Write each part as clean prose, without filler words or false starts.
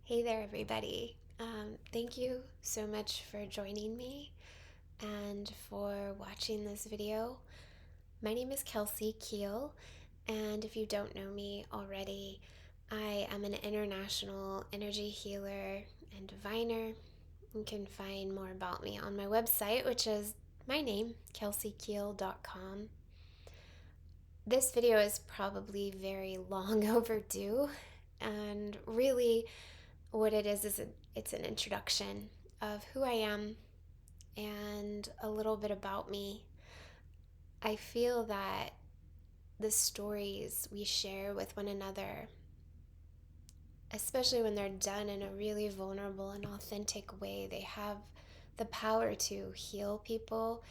Hey there, everybody. Thank you so much for joining me and for watching this video. My name is Kelsey Keel, and if you don't know me already, I am an international energy healer and diviner. You can find more about me on my website, which is my name, kelseykeel.com. This video is probably very long overdue, and really what it is it's an introduction of who I am and a little bit about me. I feel that the stories we share with one another, especially when they're done in a really vulnerable and authentic way, they have the power to heal people.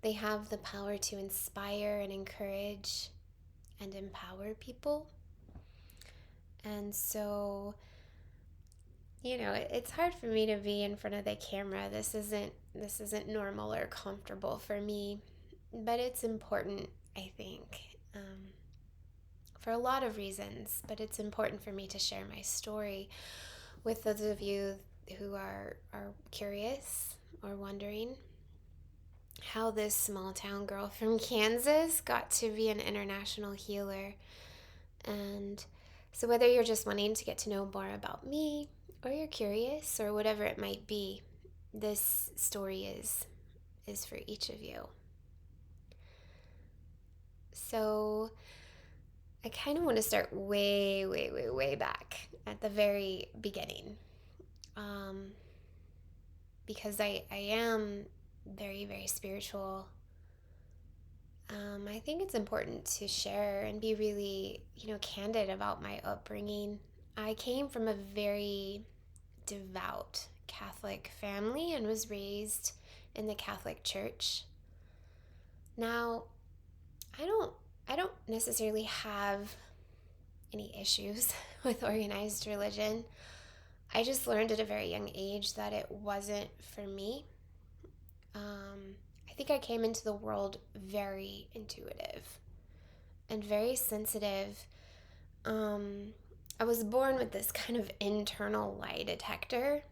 They have the power to inspire and encourage and empower people. And so, it's hard for me to be in front of the camera. This isn't normal or comfortable for me, but it's important, I think, for a lot of reasons. But it's important for me to share my story with those of you who are curious or wondering how this small town girl from Kansas got to be an international healer. And so whether you're just wanting to get to know more about me, or you're curious, or whatever it might be, this story is for each of you. So I kind of want to start way, way, way, way back at the very beginning, because I am very, very spiritual. I think it's important to share and be really, candid about my upbringing. I came from a very devout Catholic family and was raised in the Catholic Church. Now, I don't necessarily have any issues with organized religion. I just learned at a very young age that it wasn't for me. I think I came into the world very intuitive and very sensitive. I was born with this kind of internal lie detector.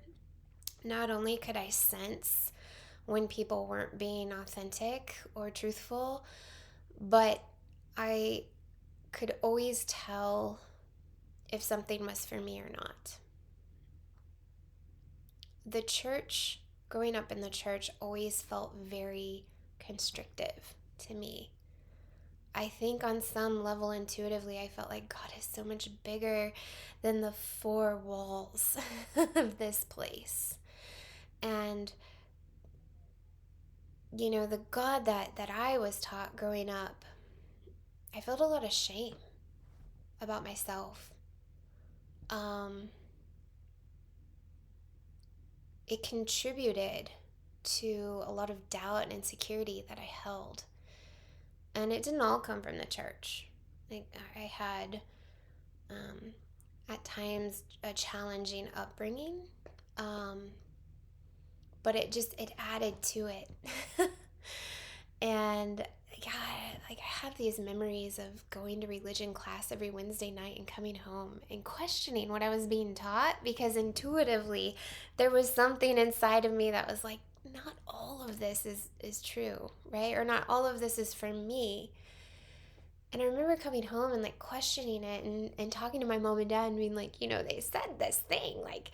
Not only could I sense when people weren't being authentic or truthful, but I could always tell if something was for me or not. The church, growing up in the church, always felt very constrictive to me. I think on some level intuitively I felt like God is so much bigger than the four walls of this place. And the God that I was taught growing up, I felt a lot of shame about myself. It contributed to a lot of doubt and insecurity that I held. And it didn't all come from the church. Like, I had, at times, a challenging upbringing, but it added to it. And God, I have these memories of going to religion class every Wednesday night and coming home and questioning what I was being taught, because intuitively there was something inside of me that was like, not all of this is true, right? Or not all of this is for me. And I remember coming home and questioning it and talking to my mom and dad and being like, they said this thing. Like,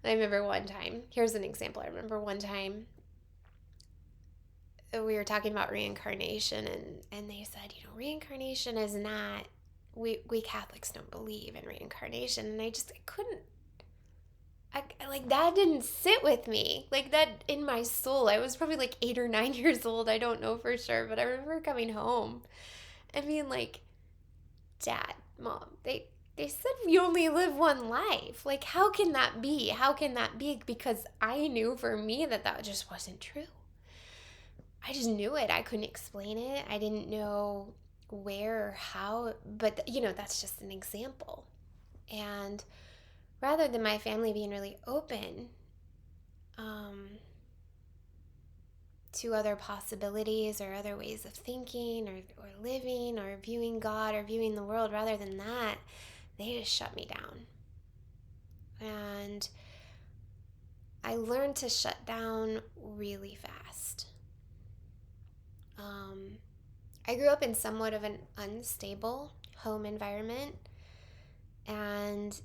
I remember one time, here's an example. I remember one time we were talking about reincarnation, and they said, reincarnation is not, we Catholics don't believe in reincarnation. And I couldn't, that didn't sit with me. Like, that in my soul. I was probably 8 or 9 years old. I don't know for sure, but I remember coming home and being like, Dad, Mom, they said we only live one life. Like, how can that be? How can that be? Because I knew for me that just wasn't true. I just knew it. I couldn't explain it. I didn't know where or how, but that's just an example. And rather than my family being really open to other possibilities or other ways of thinking or living or viewing God or viewing the world, rather than that, they just shut me down. And I learned to shut down really fast. I grew up in somewhat of an unstable home environment, and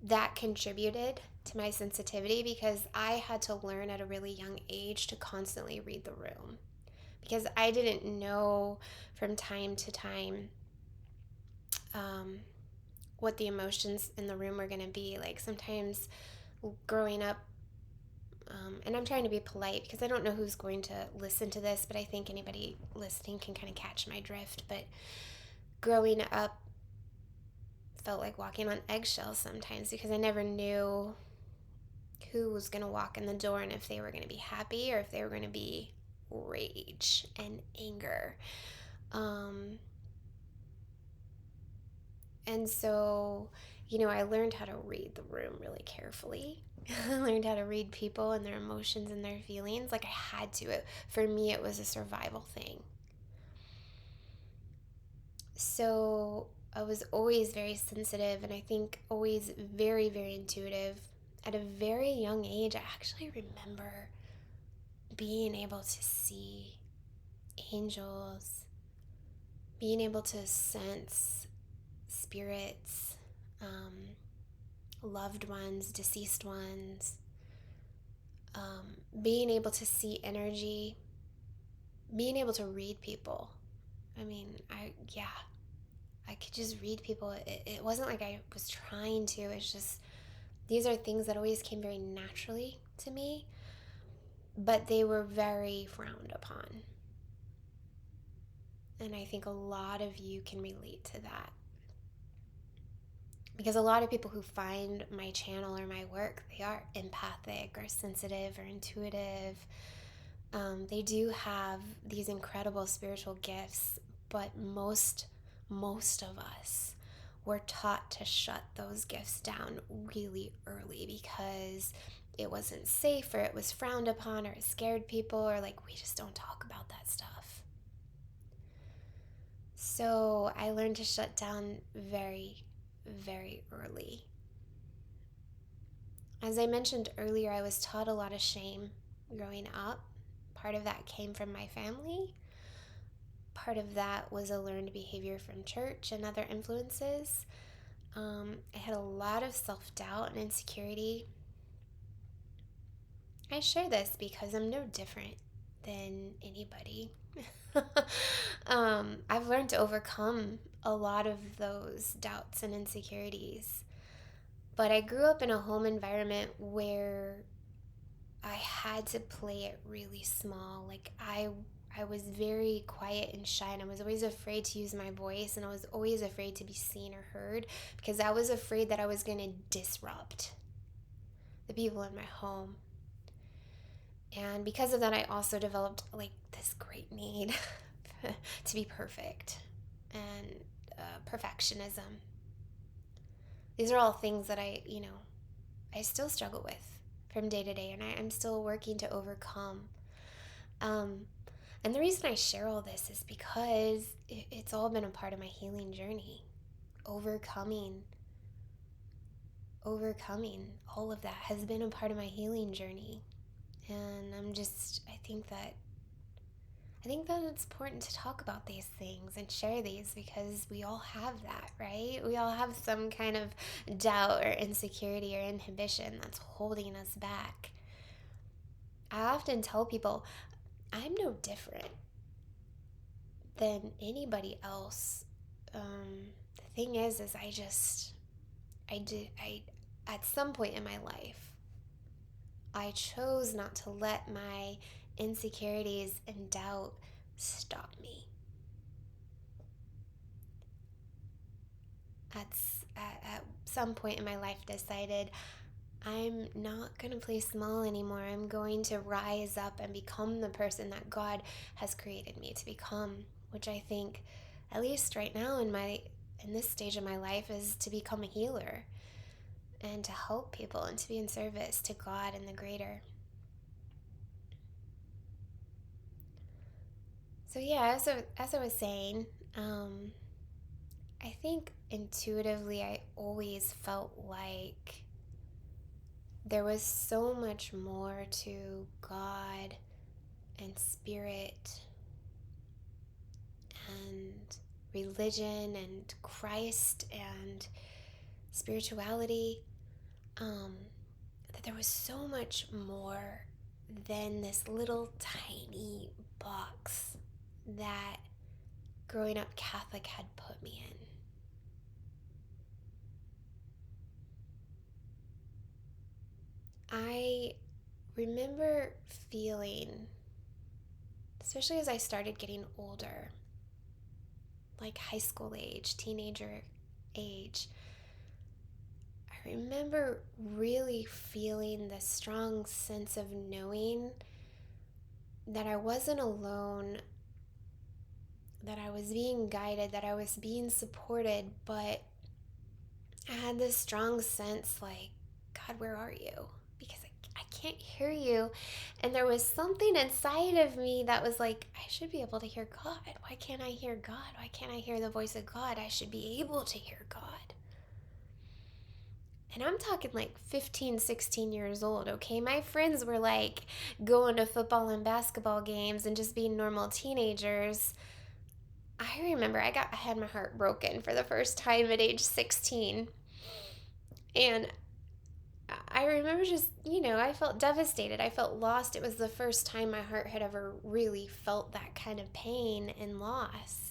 that contributed to my sensitivity because I had to learn at a really young age to constantly read the room, because I didn't know from time to time um, what the emotions in the room were going to be. Like sometimes growing up, and I'm trying to be polite because I don't know who's going to listen to this, but I think anybody listening can kind of catch my drift. But growing up felt like walking on eggshells sometimes because I never knew who was going to walk in the door and if they were going to be happy or if they were going to be rage and anger. And so, I learned how to read the room really carefully. I learned how to read people and their emotions and their feelings. Like I had to. For me, it was a survival thing. So I was always very sensitive, and I think always very, very intuitive. At a very young age, I actually remember being able to see angels, being able to sense spirits, loved ones, deceased ones, being able to see energy, being able to read people. I mean, I could just read people. It wasn't like I was trying to. It's just, these are things that always came very naturally to me, but they were very frowned upon. And I think a lot of you can relate to that. Because a lot of people who find my channel or my work, they are empathic or sensitive or intuitive. They do have these incredible spiritual gifts, but most of us were taught to shut those gifts down really early because it wasn't safe, or it was frowned upon, or it scared people, or like we just don't talk about that stuff. So I learned to shut down very, very early. As I mentioned earlier, I was taught a lot of shame growing up. Part of that came from my family. Part of that was a learned behavior from church and other influences. I had a lot of self-doubt and insecurity. I share this because I'm no different than anybody. I've learned to overcome a lot of those doubts and insecurities. But I grew up in a home environment where I had to play it really small. Like I was very quiet and shy, and I was always afraid to use my voice, and I was always afraid to be seen or heard because I was afraid that I was going to disrupt the people in my home. And because of that, I also developed like this great need to be perfect, and perfectionism. These are all things that I still struggle with from day to day, and I'm still working to overcome. And the reason I share all this is because it's all been a part of my healing journey. Overcoming all of that has been a part of my healing journey. And I think that it's important to talk about these things and share these because we all have that, right? We all have some kind of doubt or insecurity or inhibition that's holding us back. I often tell people I'm no different than anybody else. The thing is I at some point in my life, I chose not to let my insecurities and doubt stop me. At some point in my life, decided I'm not going to play small anymore. I'm going to rise up and become the person that God has created me to become, which I think, at least right now in this stage of my life, is to become a healer and to help people and to be in service to God and the greater. So yeah, as I was saying, I think intuitively I always felt like there was so much more to God and spirit and religion and Christ and spirituality, that there was so much more than this little tiny box that growing up Catholic had put me in. I remember feeling, especially as I started getting older, like high school age, teenager age, I remember really feeling this strong sense of knowing that I wasn't alone, that I was being guided, that I was being supported, but I had this strong sense like, God, where are you? Because I can't hear you. And there was something inside of me that was like, I should be able to hear God. Why can't I hear God? Why can't I hear the voice of God? I should be able to hear God. And I'm talking like 15, 16 years old, okay? My friends were like going to football and basketball games and just being normal teenagers. I remember I had my heart broken for the first time at age 16. And I remember just, I felt devastated. I felt lost. It was the first time my heart had ever really felt that kind of pain and loss.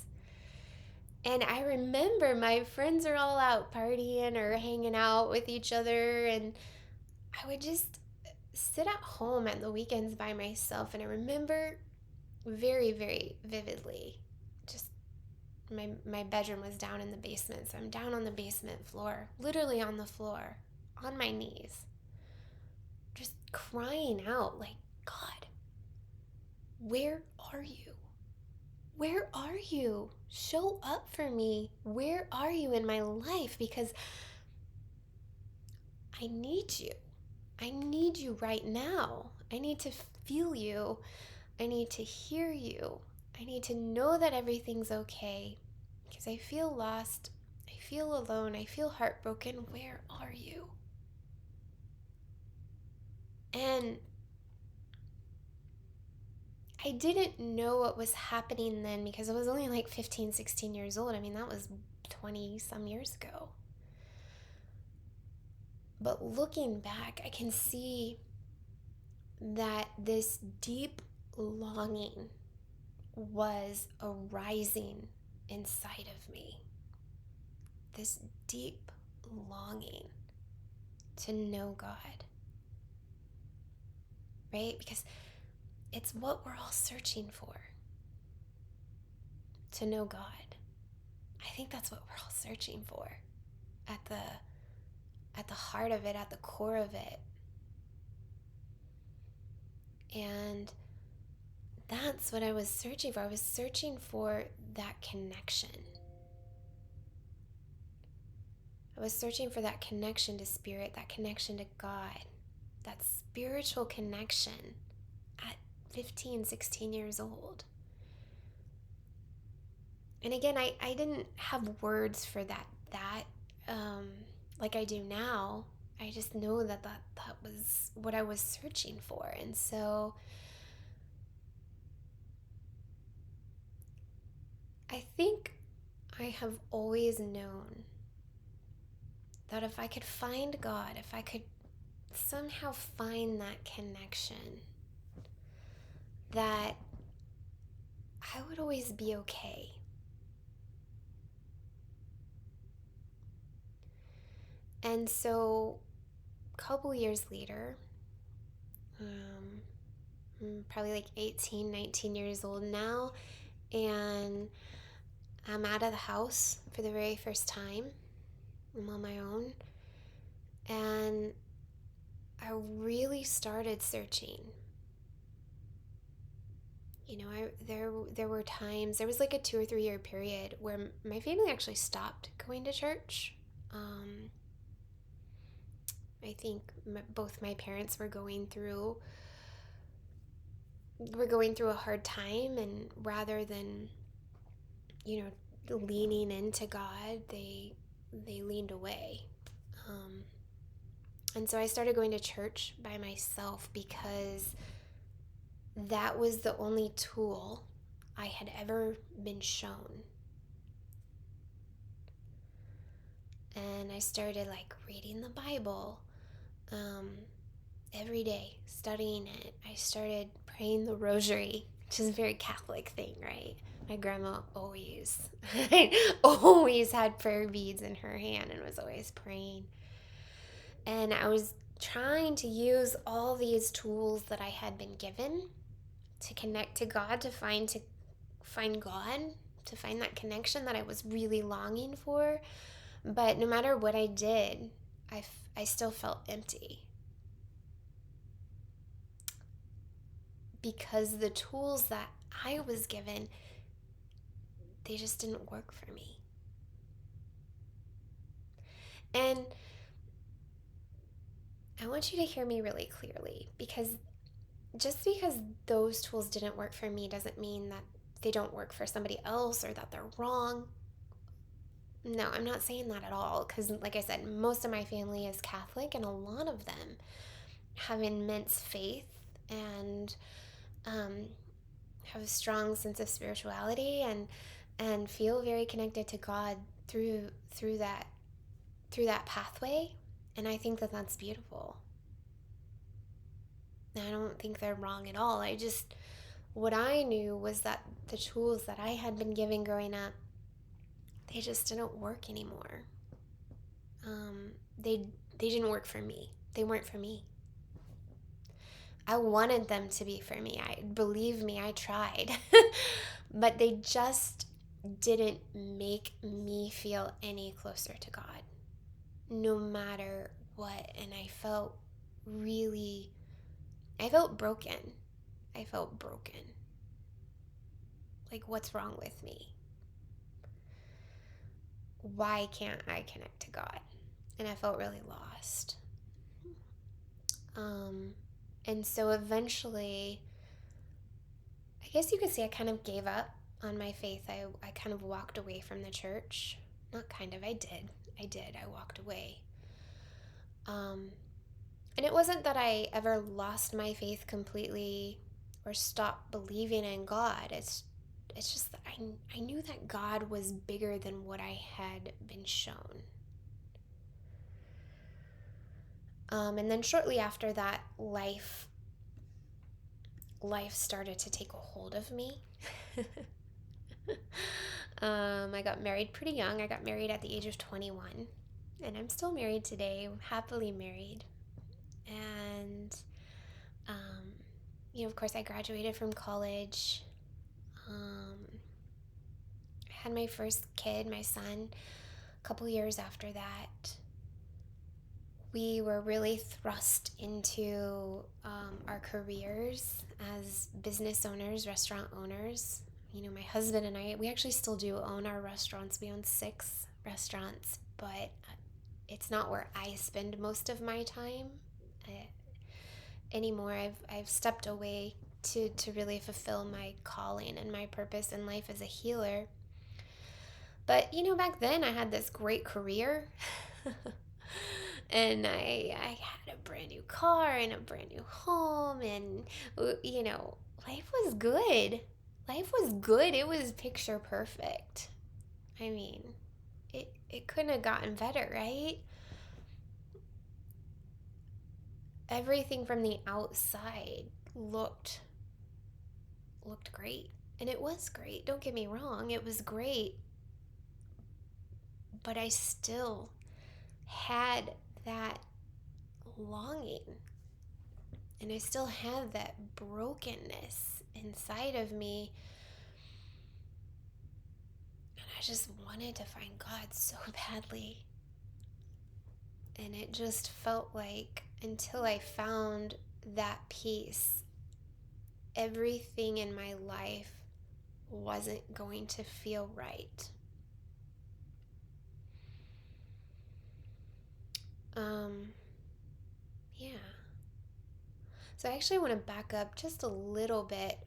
And I remember my friends are all out partying or hanging out with each other, and I would just sit at home at the weekends by myself. And I remember very, very vividly, just my bedroom was down in the basement. So I'm down on the basement floor, literally on the floor, on my knees, just crying out like, God, where are you? Where are you? Show up for me. Where are you in my life? Because I need you. I need you right now. I need to feel you. I need to hear you. I need to know that everything's okay because I feel lost. I feel alone. I feel heartbroken. Where are you? And I didn't know what was happening then because I was only like 15, 16 years old. I mean, that was 20 some years ago. But looking back, I can see that this deep longing was arising inside of me. This deep longing to know God, right? Because it's what we're all searching for, to know God. I think that's what we're all searching for at the heart of it, at the core of it. And that's what I was searching for. I was searching for that connection. I was searching for that connection to spirit, that connection to God, that spiritual connection at 15, 16 years old. And again, I didn't have words for that like I do now. I just know that was what I was searching for. And so I think I have always known that if I could find God, if I could somehow find that connection, that I would always be okay. And so a couple years later, probably like 18, 19 years old now, and I'm out of the house for the very first time. I'm on my own. And I really started searching. There were times, there was like a 2 or 3 year period where my family actually stopped going to church. I think both my parents were going through a hard time, and rather than, leaning into God, they leaned away. And so I started going to church by myself because that was the only tool I had ever been shown. And I started like reading the Bible every day, studying it. I started praying the rosary, which is a very Catholic thing, right? My grandma always had prayer beads in her hand and was always praying. And I was trying to use all these tools that I had been given to connect to God, to find God, to find that connection that I was really longing for. But no matter what I did, I still felt empty. Because the tools that I was given, they just didn't work for me. And I want you to hear me really clearly, because just because those tools didn't work for me doesn't mean that they don't work for somebody else or that they're wrong. No, I'm not saying that at all, because like I said, most of my family is Catholic, and a lot of them have immense faith and have a strong sense of spirituality and feel very connected to God through that pathway. And I think that that's beautiful. I don't think they're wrong at all. What I knew was that the tools that I had been given growing up, they just didn't work anymore. They didn't work for me. They weren't for me. I wanted them to be for me. Believe me, I tried. But they just didn't make me feel any closer to God, no matter what. And I felt broken. I felt broken. Like, what's wrong with me? Why can't I connect to God? And I felt really lost. And so eventually, I guess you could say I kind of gave up on my faith. I kind of walked away from the church. Not kind of, I did. I walked away. And it wasn't that I ever lost my faith completely or stopped believing in God. It's just that I knew that God was bigger than what I had been shown. And then shortly after that, life started to take a hold of me. I got married pretty young. I got married at the age of 21. And I'm still married today. I'm happily married. And, of course, I graduated from college. I had my first kid, my son, a couple years after that. We were really thrust into our careers as business owners, restaurant owners. My husband and I, we actually still do own our restaurants. We own 6 restaurants, but it's not where I spend most of my time anymore. I've stepped away to really fulfill my calling and my purpose in life as a healer. But, back then I had this great career. And I had a brand new car and a brand new home, and life was good. It was picture perfect. I mean, it couldn't have gotten better, right? Everything from the outside looked great. And it was great. Don't get me wrong, it was great. But I still had that longing. And I still had that brokenness inside of me. And I just wanted to find God so badly. And it just felt like until I found that peace, everything in my life wasn't going to feel right. Yeah. So I actually want to back up just a little bit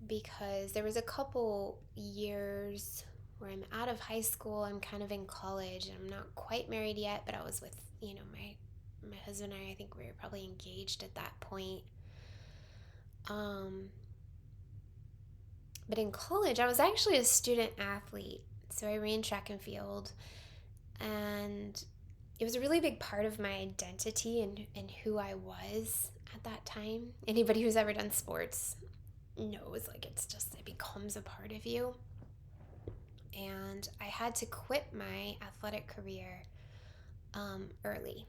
because there was a couple years where I'm out of high school, I'm kind of in college, and I'm not quite married yet, but I was with, my husband and I think we were probably engaged at that point. But in college, I was actually a student athlete. So I ran track and field, and it was a really big part of my identity and who I was at that time. Anybody who's ever done sports knows, like, it becomes a part of you. And I had to quit my athletic career early.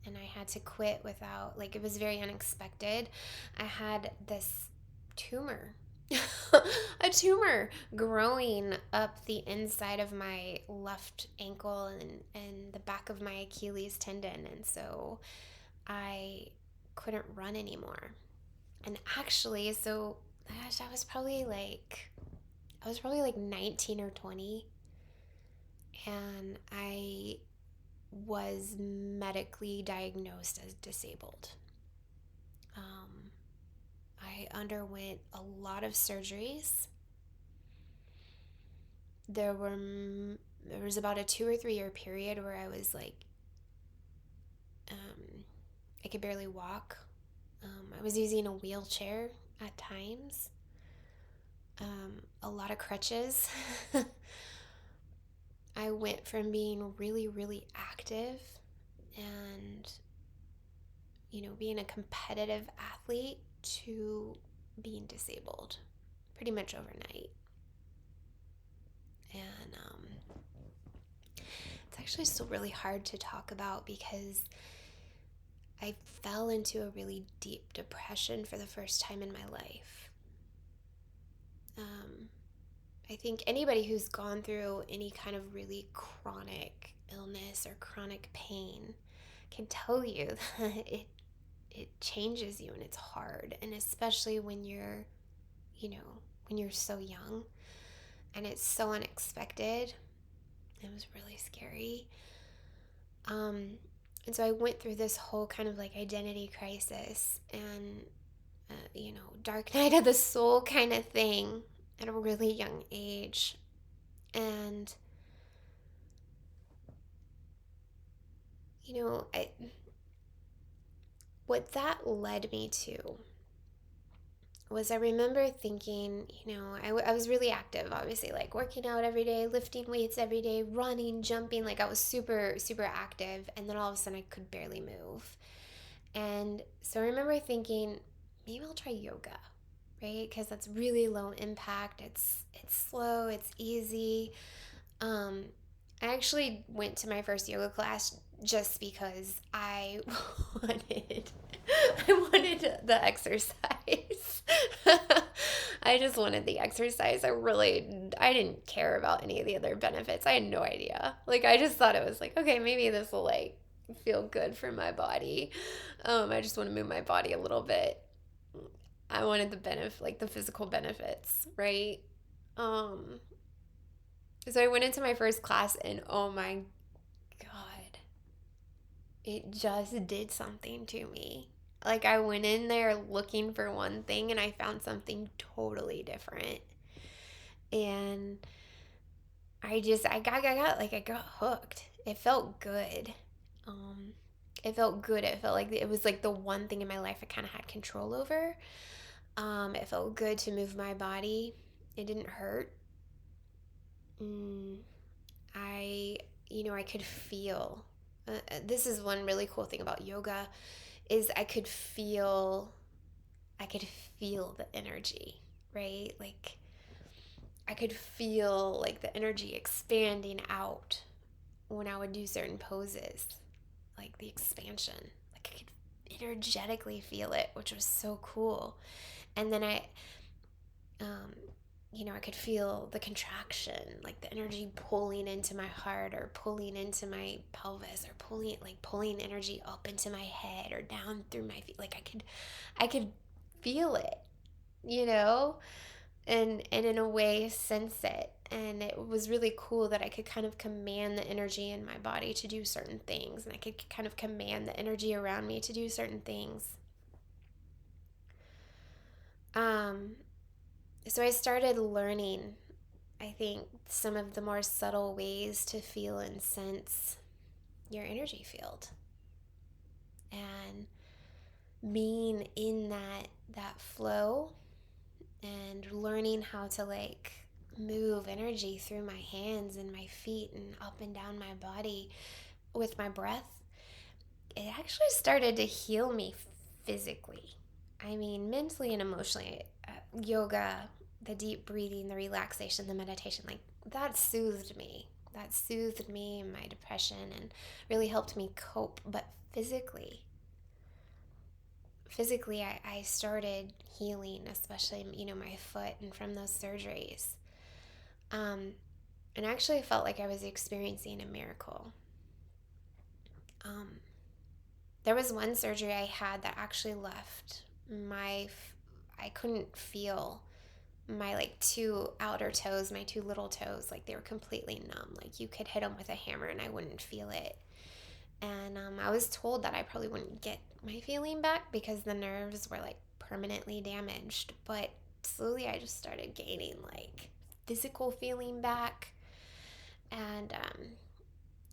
And I had to quit without, like, it was very unexpected. I had this tumor, a tumor growing up the inside of my left ankle and the back of my Achilles tendon. And so I couldn't run anymore. And actually, so gosh, I was probably like 19 or 20, and I was medically diagnosed as disabled. I underwent a lot of surgeries. There was about a 2 or 3 year period where I was like, I could barely walk. I was using a wheelchair at times. A lot of crutches. I went from being really, really active and, being a competitive athlete to being disabled pretty much overnight. And it's actually still really hard to talk about because I fell into a really deep depression for the first time in my life. I think anybody who's gone through any kind of really chronic illness or chronic pain can tell you that it changes you and it's hard. And especially when you're so young and it's so unexpected. It was really scary. And so I went through this whole kind of like identity crisis and, dark night of the soul kind of thing at a really young age. And, what that led me to was I remember thinking, I was really active, obviously, like working out every day, lifting weights every day, running, jumping, like I was super, super active. And then all of a sudden I could barely move. And so I remember thinking, maybe I'll try yoga, right? Because that's really low impact. It's slow, it's easy. I actually went to my first yoga class just because I wanted the exercise. I just wanted the exercise. I didn't care about any of the other benefits. I had no idea. Like, I just thought it was like, okay, maybe this will like feel good for my body. I just want to move my body a little bit. I wanted the benefit, like the physical benefits, right? So I went into my first class and oh my God, it just did something to me. Like, I went in there looking for one thing and I found something totally different. And I got hooked. It felt good. It felt good. It felt like it was like the one thing in my life I kind of had control over. It felt good to move my body. It didn't hurt. I could feel. This is one really cool thing about yoga, is I could feel the energy, right? Like, I could feel like the energy expanding out when I would do certain poses, like the expansion. Like, I could energetically feel it, which was so cool. And then I could feel the contraction, like the energy pulling into my heart or pulling into my pelvis or pulling energy up into my head or down through my feet. Like, I could feel it, and in a way sense it. And it was really cool that I could kind of command the energy in my body to do certain things, and I could kind of command the energy around me to do certain things. So I started learning, I think, some of the more subtle ways to feel and sense your energy field. and being in that flow and learning how to like move energy through my hands and my feet and up and down my body with my breath, it actually started to heal me physically. I mean, mentally and emotionally. Yoga, the deep breathing, the relaxation, the meditation, like that soothed me. That soothed me and my depression and really helped me cope. But physically, I started healing, especially, my foot and from those surgeries. And actually I felt like I was experiencing a miracle. There was one surgery I had that actually left I couldn't feel my like two outer toes, my two little toes, like they were completely numb. Like you could hit them with a hammer and I wouldn't feel it. And I was told that I probably wouldn't get my feeling back because the nerves were like permanently damaged. But slowly I just started gaining like physical feeling back, and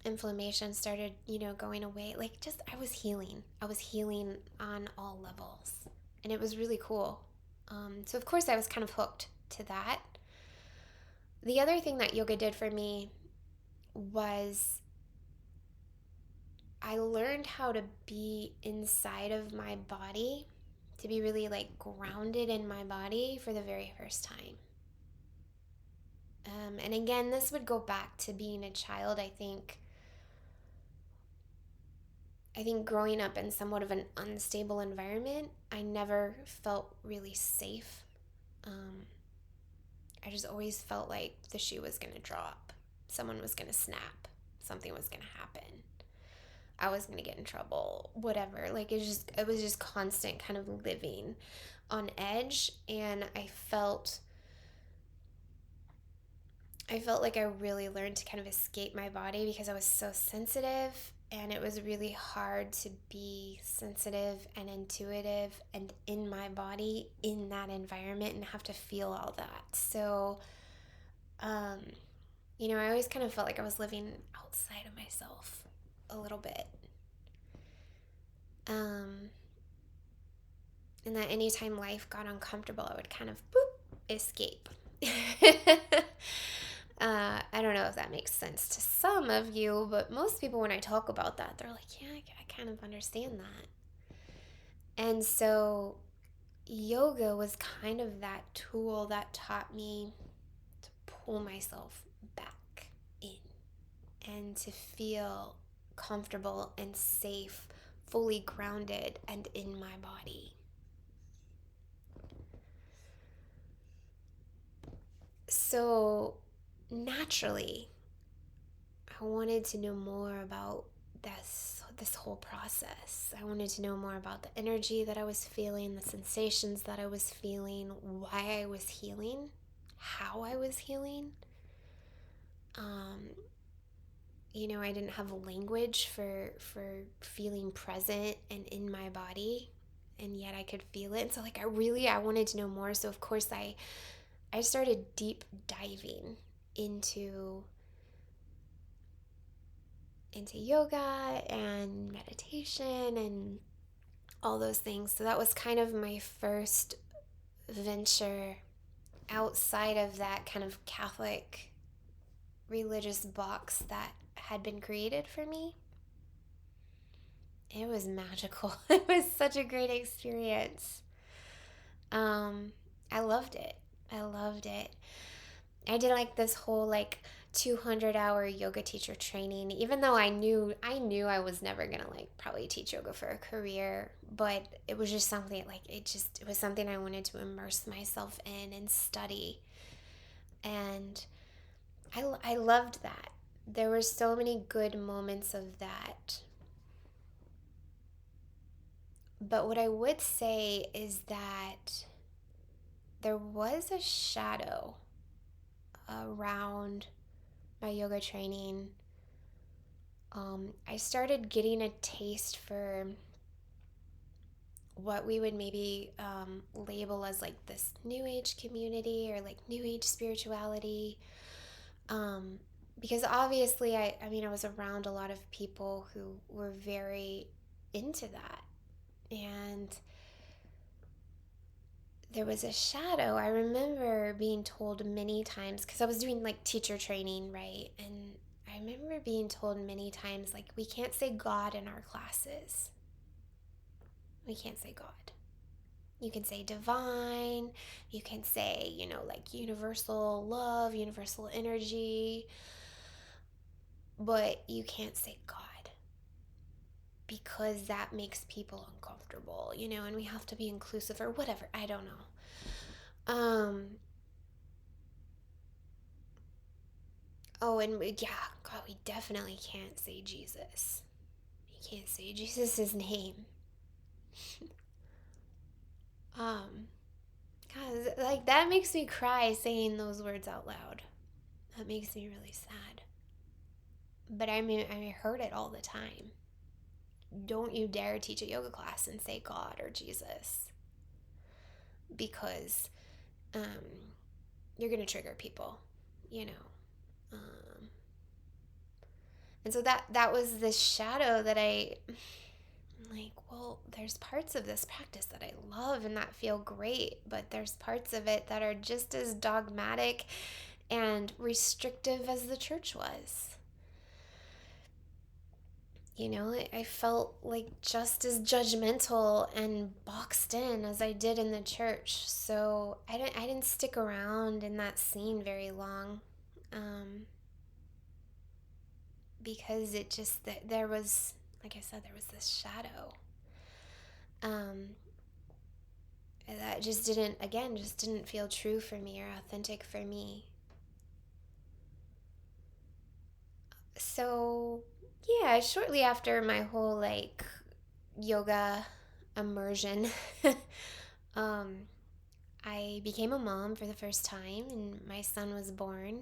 inflammation started, going away. Like just I was healing. I was healing on all levels, and it was really cool. So of course I was kind of hooked to that. The other thing that yoga did for me was I learned how to be inside of my body, to be really like grounded in my body for the very first time. And again, this would go back to being a child. I think growing up in somewhat of an unstable environment, I never felt really safe. I just always felt like the shoe was going to drop, someone was going to snap, something was going to happen, I was going to get in trouble, whatever. Like it was just constant kind of living on edge, and I felt like I really learned to kind of escape my body because I was so sensitive, and it was really hard to be sensitive and intuitive and in my body in that environment and have to feel all that. So, I always kind of felt like I was living outside of myself a little bit. Um, and that anytime life got uncomfortable, I would kind of escape. I don't know if that makes sense to some of you, but most people, when I talk about that, they're like, yeah, I kind of understand that. And so yoga was kind of that tool that taught me to pull myself back in and to feel comfortable and safe, fully grounded and in my body. So naturally, I wanted to know more about this whole process. I wanted to know more about the energy that I was feeling, the sensations that I was feeling, why I was healing, how I was healing. I didn't have language for feeling present and in my body, and yet I could feel it. And so like I wanted to know more. So of course I started deep diving into yoga and meditation and all those things. So that was kind of my first venture outside of that kind of Catholic religious box that had been created for me. It was magical. It was such a great experience. I loved it. I loved it. I did like this whole like 200-hour yoga teacher training, even though I knew I was never gonna like probably teach yoga for a career, but it was just something like it was something I wanted to immerse myself in and study. And I loved that. There were so many good moments of that. But what I would say is that there was a shadow around my yoga training. I started getting a taste for what we would maybe label as like this new age community or like new age spirituality. Because obviously I was around a lot of people who were very into that. And there was a shadow. I remember being told many times, because I was doing like teacher training, right? And I remember being told many times, like, we can't say God in our classes. We can't say God. You can say divine, you can say, like universal love, universal energy, but you can't say God because that makes people uncomfortable, and we have to be inclusive or whatever. I don't know. Oh, and yeah, God, we definitely can't say Jesus. You can't say Jesus' name. Um, God, like that makes me cry saying those words out loud. That makes me really sad. But I heard it all the time. Don't you dare teach a yoga class and say God or Jesus, because um, you're gonna trigger people, you know. Um, and so that was this shadow that I'm like, well, there's parts of this practice that I love and that feel great, but there's parts of it that are just as dogmatic and restrictive as the church was. I felt like just as judgmental and boxed in as I did in the church. So I didn't stick around in that scene very long, because it just there was, like I said, there was this shadow, um, that just didn't feel true for me or authentic for me. So yeah, shortly after my whole like yoga immersion, um, I became a mom for the first time, and my son was born.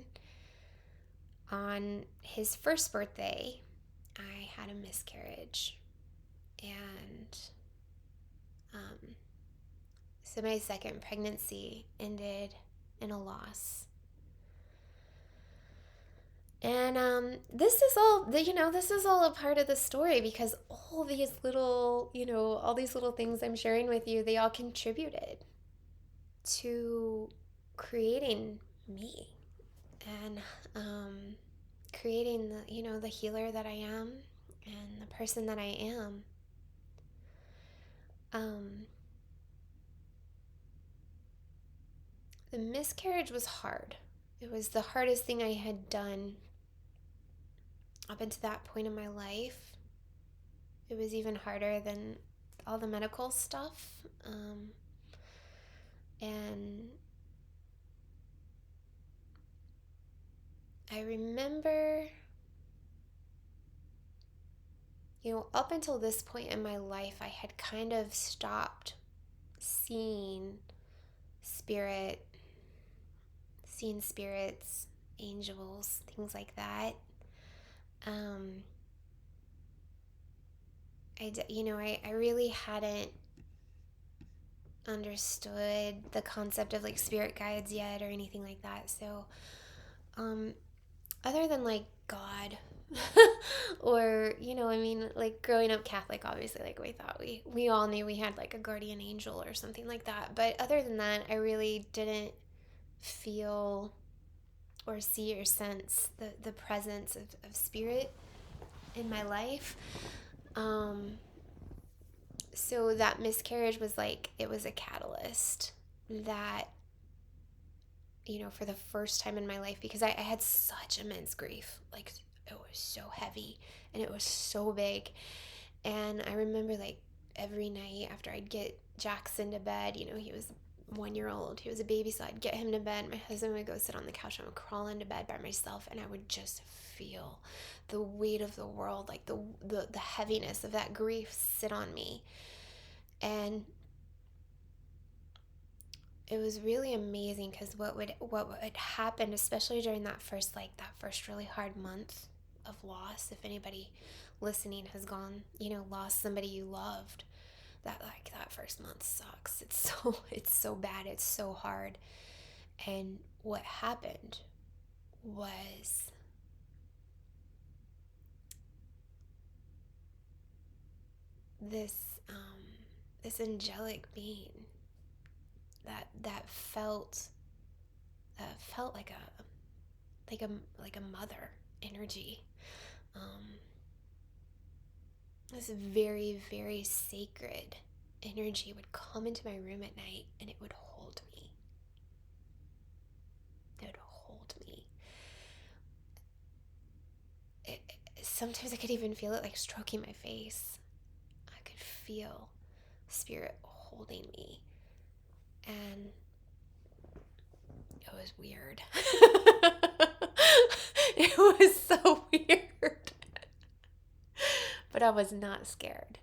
On his first birthday, I had a miscarriage. And so my second pregnancy ended in a loss. And this is all a part of the story, because all these little things I'm sharing with you, they all contributed to creating me and creating the healer that I am and the person that I am. Um, the miscarriage was hard. It was the hardest thing I had done up until that point in my life. It was even harder than all the medical stuff. And I remember, up until this point in my life, I had kind of stopped seeing spirit, seeing spirits, angels, things like that. I really hadn't understood the concept of like spirit guides yet or anything like that. So, other than like God, or like growing up Catholic, obviously, like we thought we all knew we had like a guardian angel or something like that. But other than that, I really didn't feel or see or sense the presence of spirit in my life. So that miscarriage was like, it was a catalyst that, for the first time in my life, because I had such immense grief. Like, it was so heavy and it was so big. And I remember like every night after I'd get Jackson to bed, he was 1 year old, he was a baby, so I'd get him to bed. My husband would go sit on the couch, I would crawl into bed by myself, and I would just feel the weight of the world, like the heaviness of that grief sit on me. And it was really amazing, because what would happen, especially during that first really hard month of loss, if anybody listening has gone, lost somebody you loved, that first month sucks. It's so bad, it's so hard. And what happened was, this this angelic being that felt like a mother energy. This very, very sacred energy would come into my room at night, and it would hold me. It would hold me. Sometimes I could even feel it like stroking my face. I could feel spirit holding me, and it was weird. It was so weird. But I was not scared.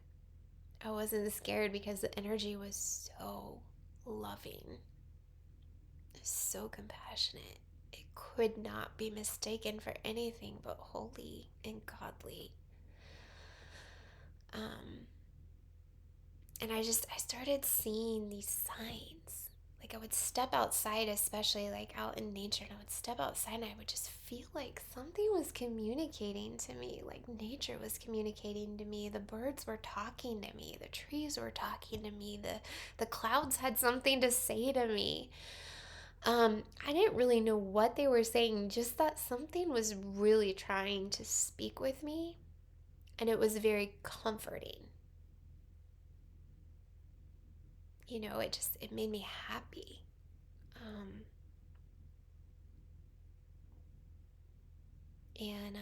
I wasn't scared because the energy was so loving, so compassionate. It could not be mistaken for anything but holy and godly. And I started seeing these signs. Like I would step outside, especially like out in nature, and I would step outside and I would just feel like something was communicating to me. Like nature was communicating to me. The birds were talking to me. The trees were talking to me. The clouds had something to say to me. I didn't really know what they were saying, just that something was really trying to speak with me, and it was very comforting. You know, it made me happy. And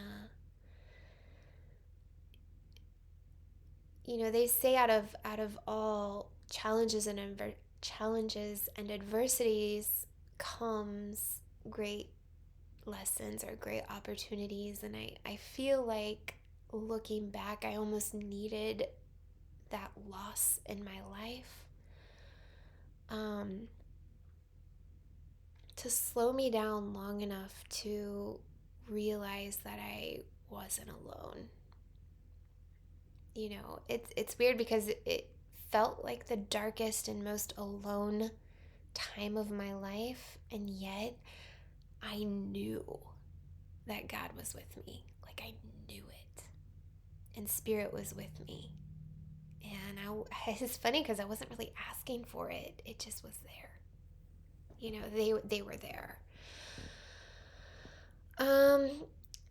you know, they say out of all challenges and adversities comes great lessons or great opportunities. And I feel like looking back, I almost needed that loss in my life to slow me down long enough to realize that I wasn't alone. You know, it's weird because it felt like the darkest and most alone time of my life, and yet I knew that God was with me. Like I knew it, and Spirit was with me. And it's funny because I wasn't really asking for it; it just was there. You know, they were there.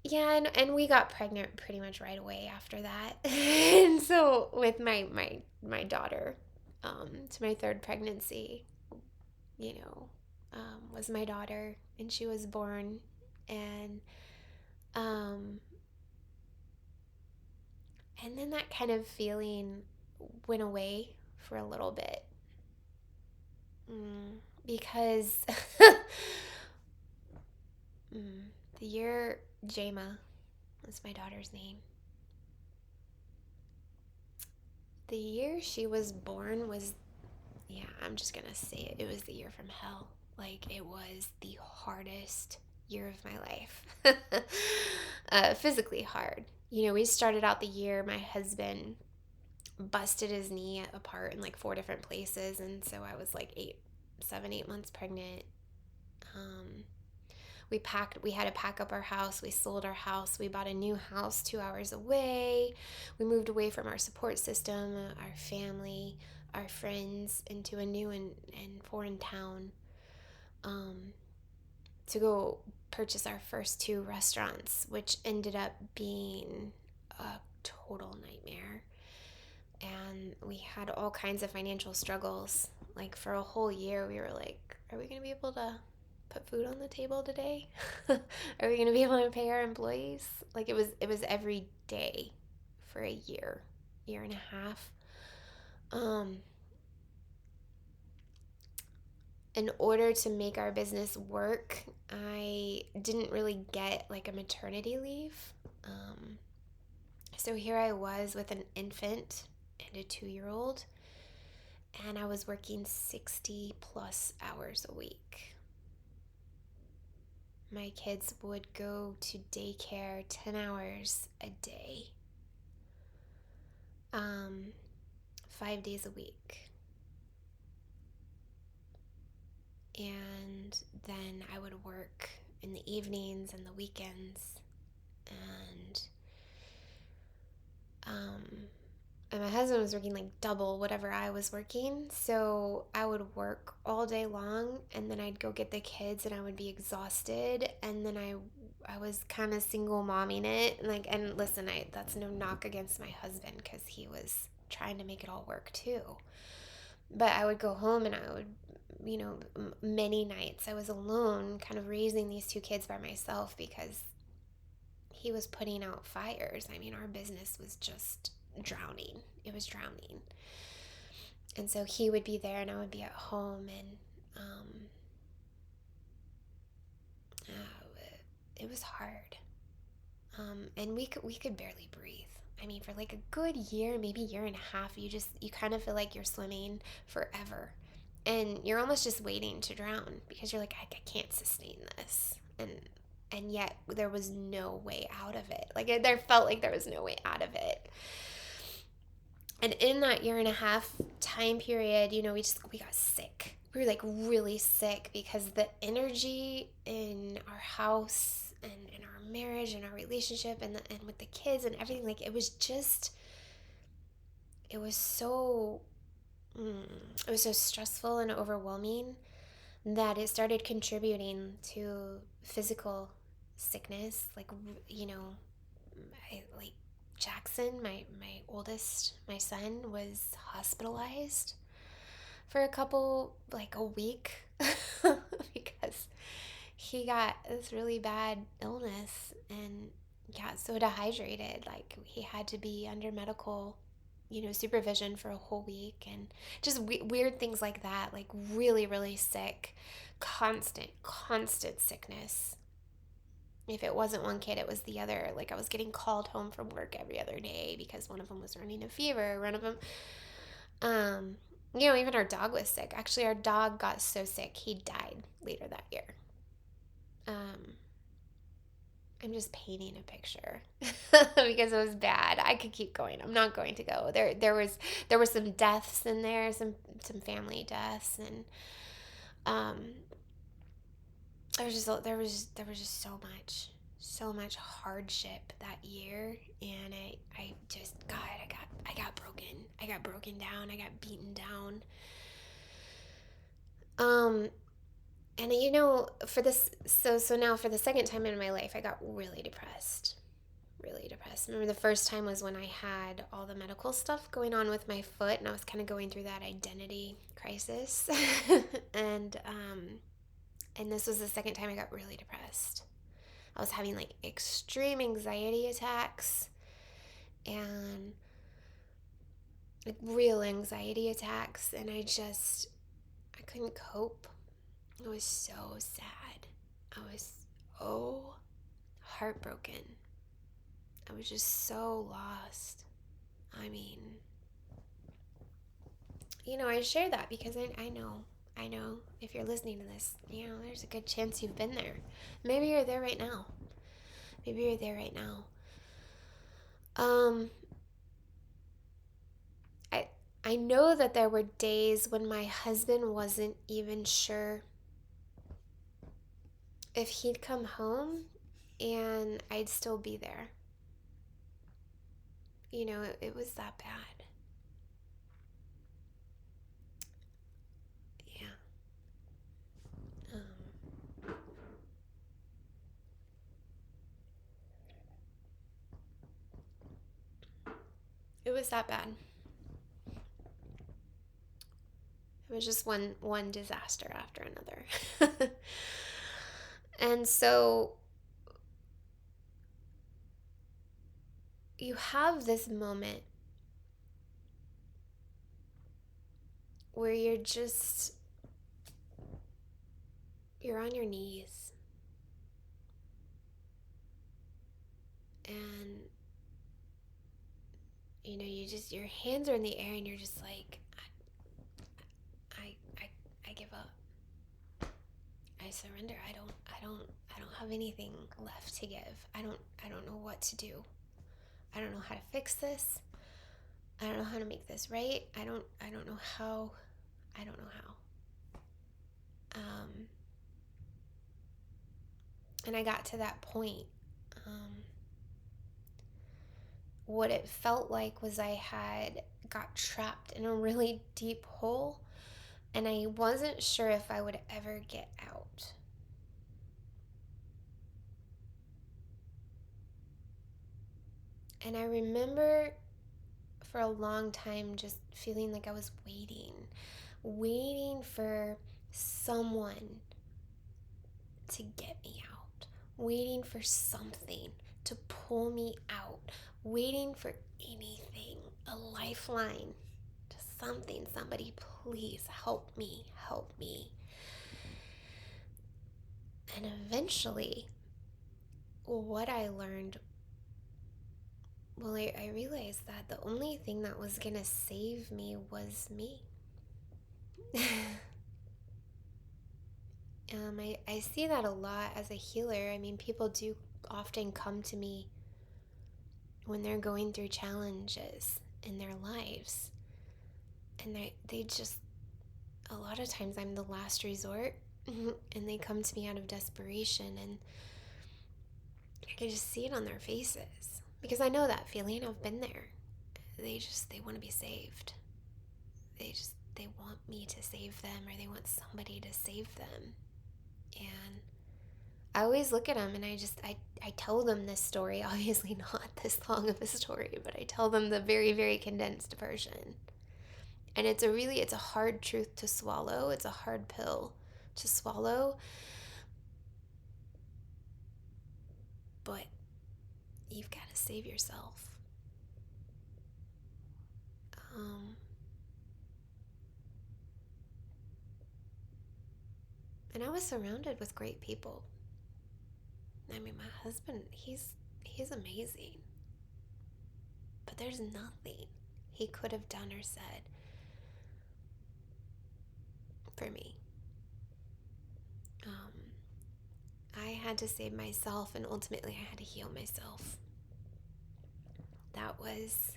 Yeah, and we got pregnant pretty much right away after that. And so with my daughter, to my third pregnancy, you know, was my daughter, and she was born, and and then that kind of feeling went away for a little bit. Because the year Jama, that's my daughter's name. The year she was born was, yeah, I'm just gonna say it. It was the year from hell. Like, it was the hardest year of my life. Physically hard. You know, we started out the year, my husband busted his knee apart in like 4 different places. And so I was like 8 months pregnant. We had to pack up our house. We sold our house. We bought a new house 2 hours away. We moved away from our support system, our family, our friends, into a new and foreign town, to go purchase our first 2 restaurants, which ended up being a total nightmare. And we had all kinds of financial struggles. Like for a whole year, we were like, are we going to be able to put food on the table today? Are we going to be able to pay our employees? Like it was every day for a year and a half. In order to make our business work, I didn't really get like a maternity leave. So here I was with an infant and a 2-year-old, and I was working 60 plus hours a week. My kids would go to daycare 10 hours a day, 5 days a week. And then I would work in the evenings and the weekends. And and my husband was working like double whatever I was working. So I would work all day long, and then I'd go get the kids and I would be exhausted. And then I was kind of single momming it. And listen, that's no knock against my husband, because he was trying to make it all work too. But I would go home and I would, many nights I was alone, kind of raising these two kids by myself, because he was putting out fires. I mean, our business was just drowning. It was drowning. And so he would be there and I would be at home, and it was hard. And we could barely breathe. I mean, for like a good year, maybe year and a half, you kind of feel like you're swimming forever, and you're almost just waiting to drown, because you're like, I can't sustain this, and yet there was no way out of it. Like, there felt like there was no way out of it. And in that year and a half time period, we got sick. We were like really sick, because the energy in our house and in our marriage and our relationship and with the kids and everything, like, it was so stressful and overwhelming that it started contributing to physical sickness. Like, like Jackson, my oldest, my son, was hospitalized for a week because he got this really bad illness and got so dehydrated. Like, he had to be under medical, supervision for a whole week, and just weird things like that. Like, really, really sick, constant sickness. If it wasn't one kid, it was the other. Like, I was getting called home from work every other day because one of them was running a fever. One of them, even our dog was sick. Actually, our dog got so sick, he died later that year. I'm just painting a picture because it was bad. I could keep going. I'm not going to go. There were some deaths in there, some family deaths, and there was just so much hardship that year, and I just, God, I got broken. I got broken down. I got beaten down. And for this, so now for the second time in my life, I got really depressed. Really depressed. Remember, the first time was when I had all the medical stuff going on with my foot, and I was kind of going through that identity crisis. And this was the second time I got really depressed. I was having like extreme anxiety attacks, and like real anxiety attacks, and I couldn't cope. I was so sad. I was so heartbroken. I was just so lost. I mean, I share that because I know if you're listening to this, there's a good chance you've been there. Maybe you're there right now. I know that there were days when my husband wasn't even sure if he'd come home and I'd still be there. It was that bad. Yeah. It was that bad. It was just one disaster after another. And so you have this moment where you're on your knees, and your hands are in the air, and you're just like, I give up. I surrender. I don't have anything left to give. I don't know what to do. I don't know how to fix this. I don't know how to make this right. I don't know how. I don't know how. And I got to that point what it felt like was I had got trapped in a really deep hole, and I wasn't sure if I would ever get out. And I remember for a long time just feeling like I was waiting for someone to get me out, waiting for something to pull me out, waiting for anything, a lifeline to something. Somebody, please help me, help me. And eventually, what I learned, I realized that the only thing that was going to save me was me. I see that a lot as a healer. I mean, people do often come to me when they're going through challenges in their lives. And they just, a lot of times I'm the last resort. And they come to me out of desperation. And I can just see it on their faces. Because I know that feeling. I've been there. They want to be saved. They want me to save them, or they want somebody to save them. And I always look at them and I tell them this story, obviously not this long of a story, but I tell them the very, very condensed version. And it's a hard truth to swallow. It's a hard pill to swallow. But you've got to save yourself. And I was surrounded with great people. I mean, my husband, he's amazing. But there's nothing he could have done or said for me. I had to save myself, and ultimately I had to heal myself. That was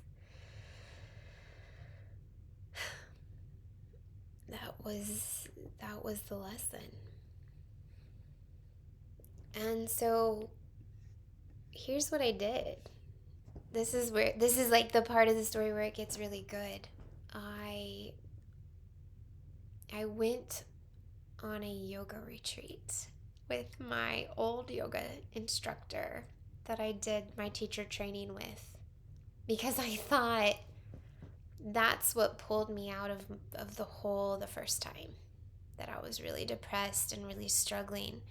the lesson. And so here's what I did. This is like the part of the story where it gets really good. I went on a yoga retreat with my old yoga instructor that I did my teacher training with, because I thought that's what pulled me out of the hole the first time, that I was really depressed and really struggling.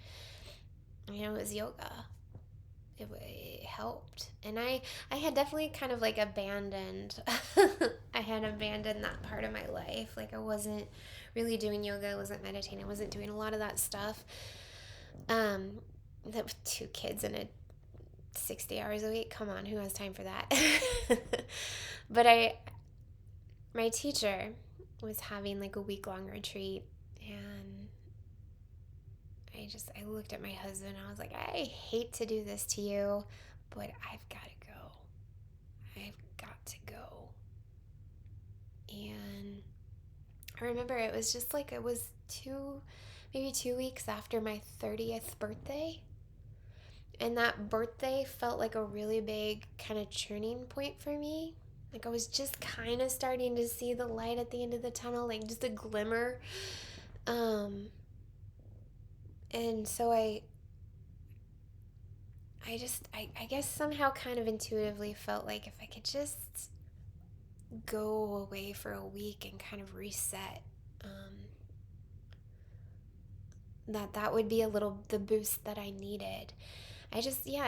It was yoga. It helped. And I had definitely kind of like abandoned I had abandoned that part of my life. Like, I wasn't really doing yoga, I wasn't meditating, I wasn't doing a lot of that stuff. That with 2 kids and 60 hours a week, come on, who has time for that? But my teacher was having like a week-long retreat, and I looked at my husband and I was like, I hate to do this to you, but I've got to go. I've got to go. And I remember it was just like, it was maybe 2 weeks after my 30th birthday. And that birthday felt like a really big kind of turning point for me. Like, I was just kind of starting to see the light at the end of the tunnel, like just a glimmer. And so I guess somehow kind of intuitively felt like if I could just go away for a week and kind of reset, that would be the boost that I needed. I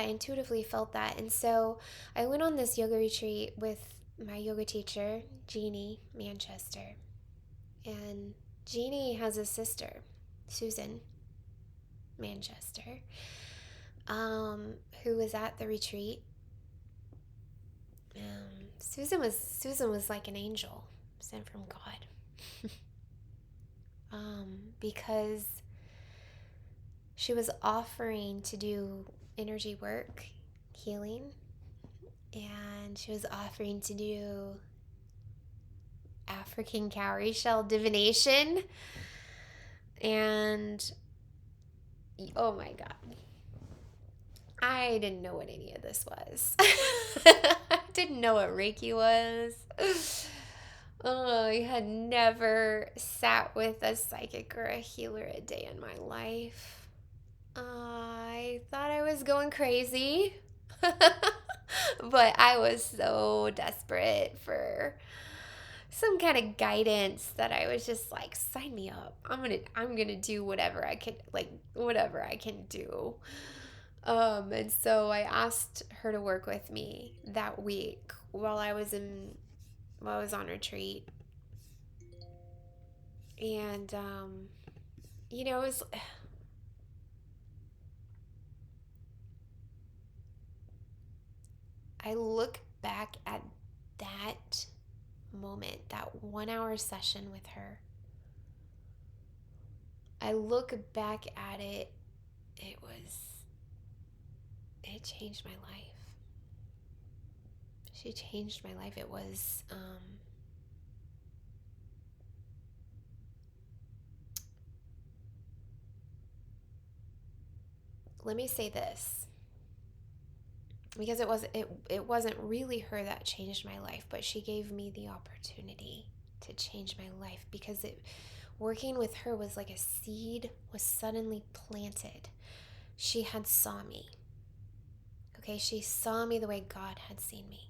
intuitively felt that. And so I went on this yoga retreat with my yoga teacher, Jeannie Manchester. And Jeannie has a sister, Susan Manchester, who was at the retreat. Susan was like an angel sent from God. Because she was offering to do energy work, healing, and she was offering to do African cowrie shell divination. And oh my God, I didn't know what any of this was. Didn't know what Reiki was. Oh, I had never sat with a psychic or a healer a day in my life. I thought I was going crazy. But I was so desperate for some kind of guidance that I was just like, sign me up. I'm gonna do whatever I can, like whatever I can do. And so I asked her to work with me that week while I was on retreat. And it was, I look back at that moment, that 1 hour session with her. I look back at it, it changed my life. She changed my life. It was, let me say this, because it wasn't really her that changed my life, but she gave me the opportunity to change my life, because working with her was like a seed was suddenly planted. She had saw me. Okay, she saw me the way God had seen me.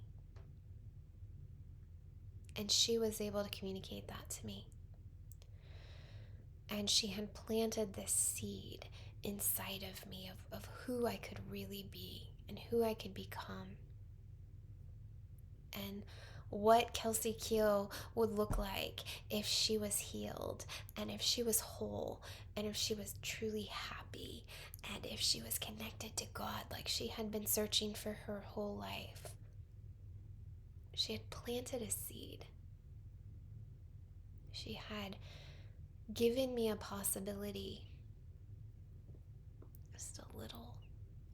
And she was able to communicate that to me. And she had planted this seed inside of me of who I could really be and who I could become. And what Kelsey Keel would look like if she was healed, and if she was whole, and if she was truly happy, and if she was connected to God like she had been searching for her whole life. She had planted a seed. She had given me a possibility, just a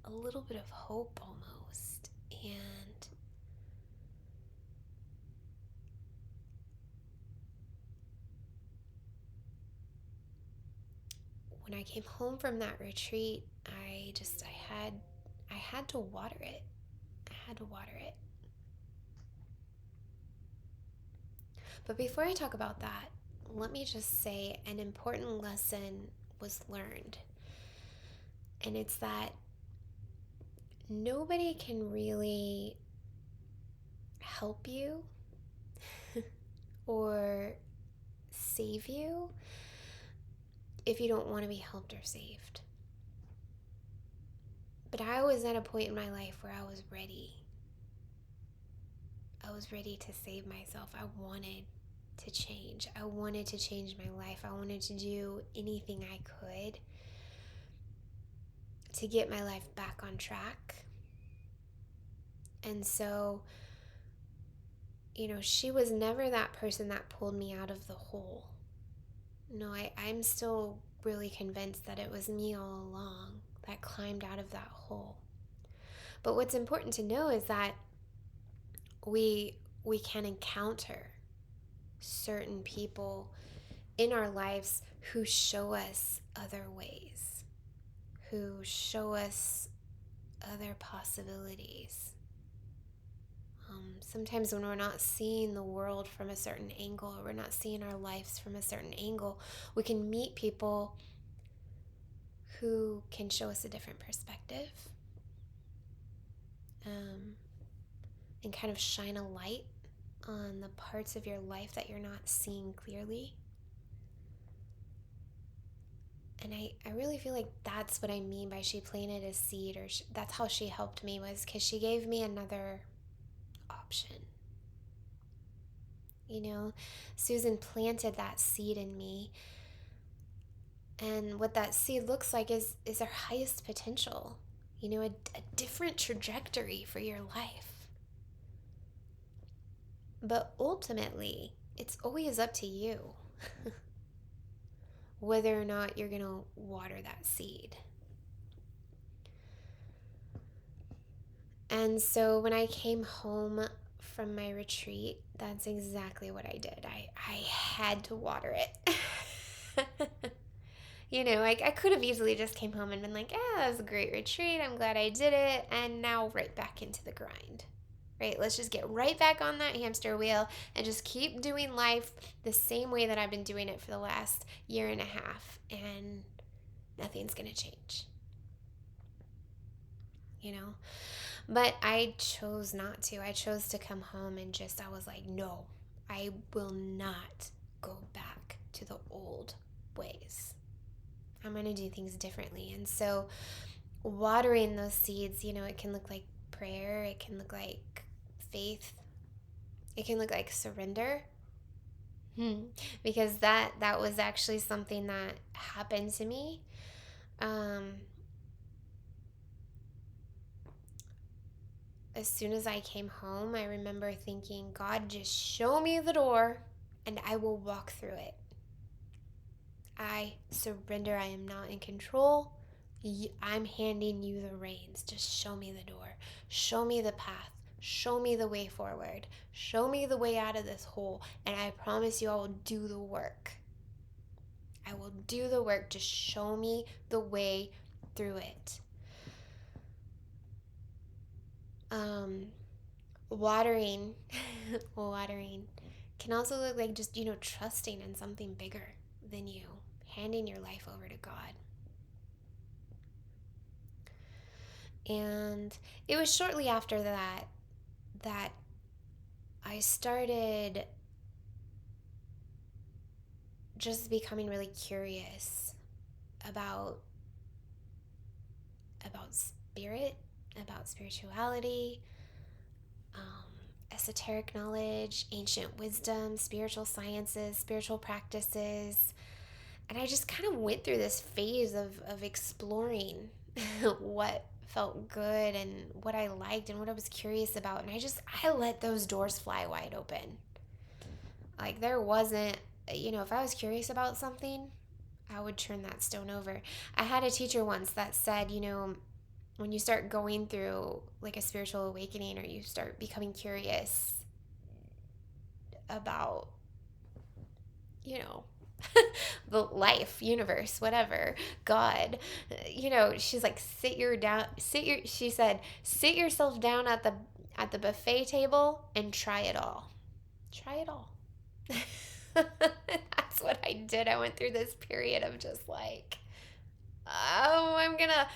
little bit of hope almost. And when I came home from that retreat, I had to water it. I had to water it. But before I talk about that, let me just say an important lesson was learned. And it's that nobody can really help you or save you if you don't want to be helped or saved. But I was at a point in my life where I was ready. I was ready to save myself. I wanted to change. I wanted to change my life. I wanted to do anything I could to get my life back on track. And so, she was never that person that pulled me out of the hole. No, I'm still really convinced that it was me all along that climbed out of that hole. But what's important to know is that we can encounter certain people in our lives who show us other ways, who show us other possibilities. Sometimes when we're not seeing the world from a certain angle, or we're not seeing our lives from a certain angle, we can meet people who can show us a different perspective, and kind of shine a light on the parts of your life that you're not seeing clearly. And I really feel like that's what I mean by she planted a seed, or that's how she helped me, was because she gave me another option. Susan planted that seed in me. And what that seed looks like is our highest potential, a different trajectory for your life. But ultimately, it's always up to you whether or not you're going to water that seed. And so when I came home from my retreat, that's exactly what I did. I had to water it. I could have easily just came home and been like, that was a great retreat. I'm glad I did it. And now right back into the grind, right? Let's just get right back on that hamster wheel and just keep doing life the same way that I've been doing it for the last year and a half, and nothing's gonna change, you know? But I chose not to. I chose to come home and I was like, no, I will not go back to the old ways. I'm gonna do things differently. And so, watering those seeds, it can look like prayer, it can look like faith, it can look like surrender. Because that was actually something that happened to me. As soon as I came home, I remember thinking, God, just show me the door and I will walk through it. I surrender. I am not in control. I'm handing you the reins. Just show me the door. Show me the path. Show me the way forward. Show me the way out of this hole. And I promise you, I will do the work. I will do the work. Just show me the way through it. Watering can also look like just, trusting in something bigger than you, handing your life over to God. And it was shortly after that I started just becoming really curious about spirit, about spirituality, esoteric knowledge, ancient wisdom, spiritual sciences, spiritual practices. And I just kind of went through this phase of exploring what felt good and what I liked and what I was curious about. And I let those doors fly wide open. Like, there wasn't, if I was curious about something, I would turn that stone over. I had a teacher once that said, when you start going through like a spiritual awakening, or you start becoming curious about, the life, universe, whatever, God, she's like, she said, sit yourself down at the buffet table and try it all. Try it all. That's what I did. I went through this period of just like, oh, I'm gonna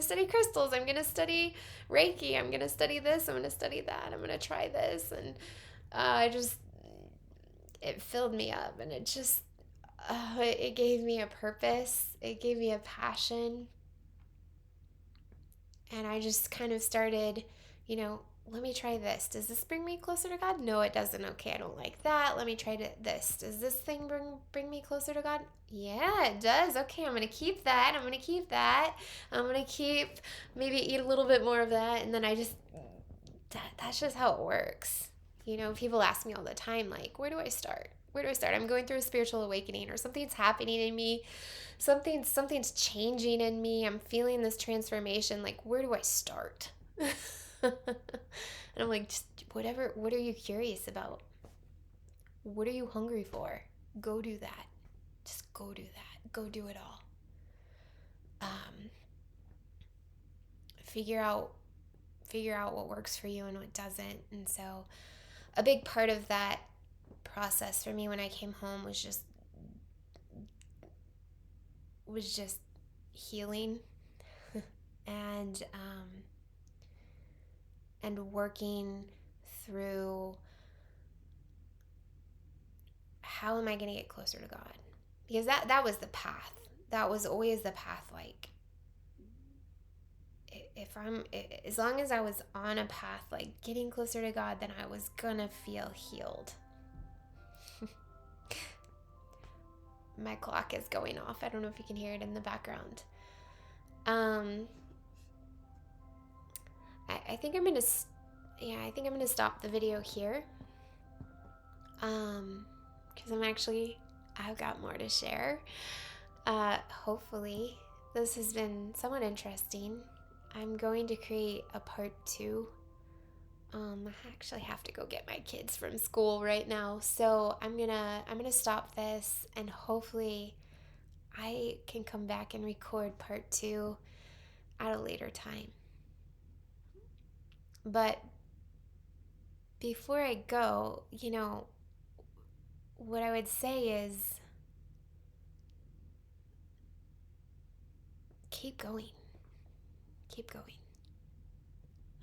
study crystals, I'm gonna study Reiki, I'm gonna study this, I'm gonna study that, I'm gonna try this. And it filled me up, and it gave me a purpose, it gave me a passion. And I just kind of started, let me try this. Does this bring me closer to God? No, it doesn't. Okay, I don't like that. Let me try this. Does this thing bring me closer to God? Yeah, it does. Okay, I'm going to keep that. I'm going to keep that. I'm going to maybe eat a little bit more of that. And then that's just how it works. People ask me all the time, like, where do I start? Where do I start? I'm going through a spiritual awakening, or something's happening in me. Something's changing in me. I'm feeling this transformation. Like, where do I start? And I'm like, just whatever. What are you curious about? What are you hungry for? Go do that. Just go do that. Go do it all. Figure out what works for you and what doesn't. And so a big part of that process for me when I came home was just healing and working through, how am I going to get closer to God? Because that was the path. That was always the path. Like, as long as I was on a path, like getting closer to God, then I was going to feel healed. My clock is going off. I don't know if you can hear it in the background. I think I'm gonna stop the video here. Because I've got more to share. Hopefully this has been somewhat interesting. I'm going to create a part 2. I actually have to go get my kids from school right now, so I'm gonna stop this, and hopefully I can come back and record part 2 at a later time. But before I go, what I would say is keep going. Keep going.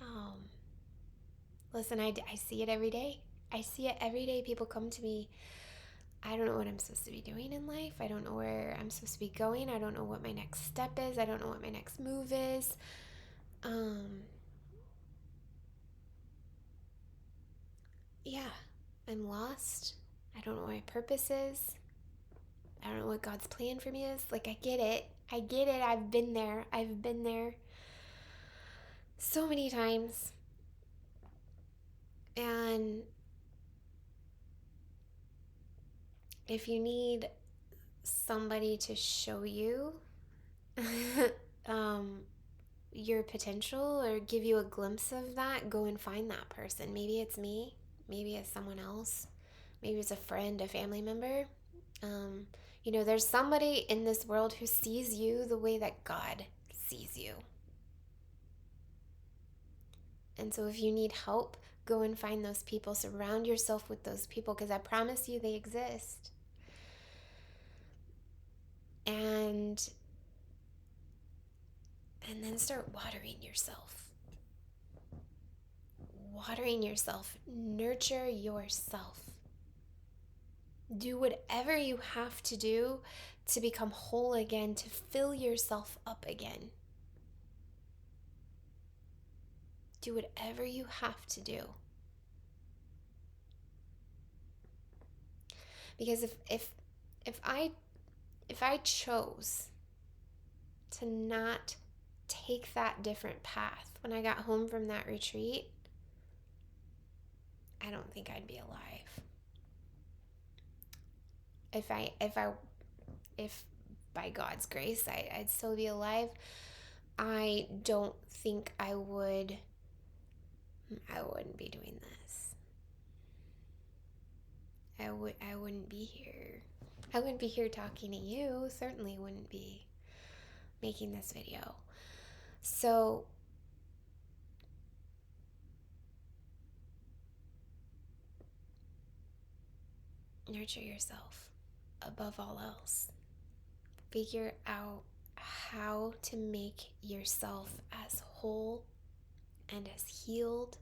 Um, Listen, I see it every day. I see it every day. People come to me. I don't know what I'm supposed to be doing in life. I don't know where I'm supposed to be going. I don't know what my next step is. I don't know what my next move is. Um, yeah, I'm lost. I don't know what my purpose is. I don't know what God's plan for me is. Like, I get it. I get it. I've been there. I've been there so many times. And if you need somebody to show you um, your potential or give you a glimpse of that, go and find that person. Maybe it's me. Maybe it's someone else. Maybe it's a friend, a family member. Um, there's somebody in this world who sees you the way that God sees you. And so if you need help, go and find those people. Surround yourself with those people because I promise you they exist. And then start watering yourself. Watering yourself. Nurture yourself. Do whatever you have to do to become whole again, to fill yourself up again. Do whatever you have to do. Because if I chose to not take that different path when I got home from that retreat, I don't think I'd be alive. If by God's grace I'd still be alive, I don't think I wouldn't be doing this. I wouldn't be here. I wouldn't be here talking to you. Certainly wouldn't be making this video. So nurture yourself above all else. Figure out how to make yourself as whole and as healed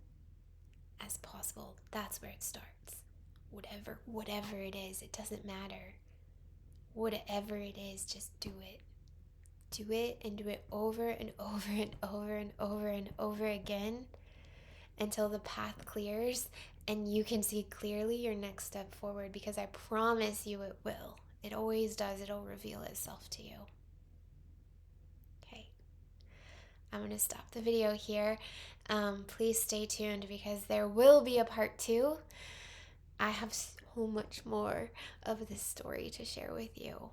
as possible. That's where it starts. Whatever it is, it doesn't matter. Whatever it is, just do it. Do it and do it over and over and over and over and over again until the path clears and you can see clearly your next step forward, because I promise you it will. It always does. It'll reveal itself to you. Okay. I'm going to stop the video here. Please stay tuned because there will be a part 2. I have so much more of this story to share with you.